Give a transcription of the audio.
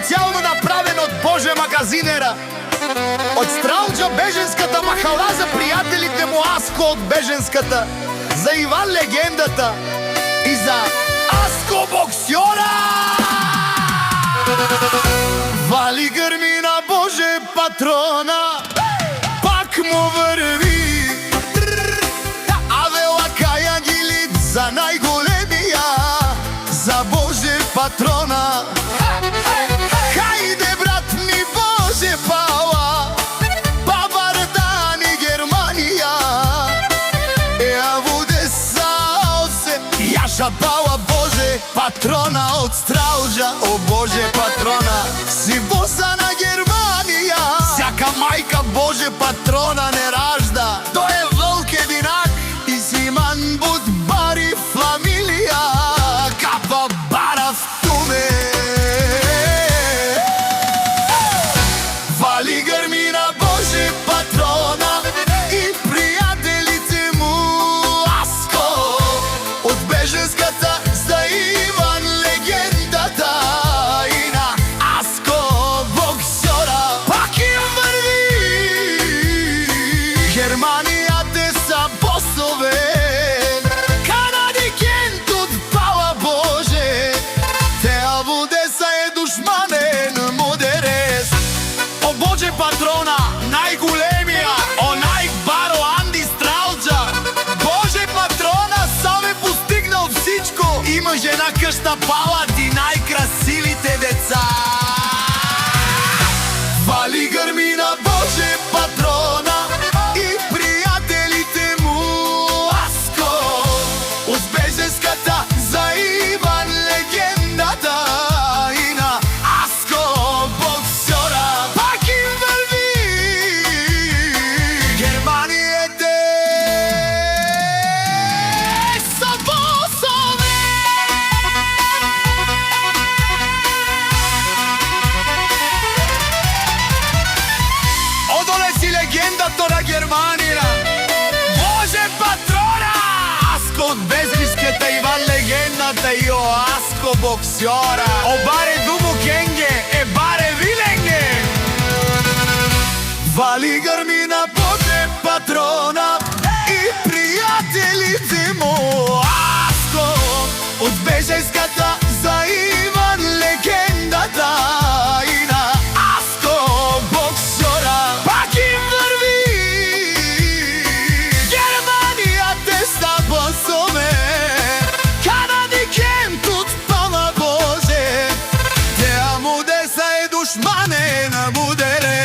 специјално направен од Боже магазинера, од Стралџа беженската махала за пријателите му Аско од беженската, за Иван легендата и за Аско боксјора. Вали грмина Боже патрона, пак му врви, авела кајагилит за најголемија, за Боже патрона. Хајде брат ми Боже пала, Бабар Дани Германија, јавуде саосе, јаша пала Боже патрона од Стралџа, о Боже патрона, си боса на Германија. Сяка мајка Боже патрона не ражда, тој е вълк единак и Симан Буд бари фамилија, капа барав туме. Вали грмина Боже патрона и пријателите му Аско од беженската за Иван легендата и на Аско боксјора. Пак им врви, Германија те са босове, Канади кентот пала Боже, теа водеса е душманен модерес. О Боже патрона, најголемија, онај баро Анди Стралџа, Боже патрона, саме постигнал всичко, има жена къща пала ти најкрасивите деца. Вали грмина Боже патрона и пријателите му Аско од беженската за Иван легендата и на Аско боксјора. Пак им врви, Германијете са босове. Одоле си легендата на Германија, Боже патрона, Аско од беженската Иван легендата и о Аско боксјора. О баре думу кенге, е баре виленге. Вали грмина Боже патрона и пријателите му Аско од беженската за Иван легендата и на Аско боксјора. Пак им врви, Германија те са босове, Канади кентот пала Боже, теа му деса е душманен мудерес.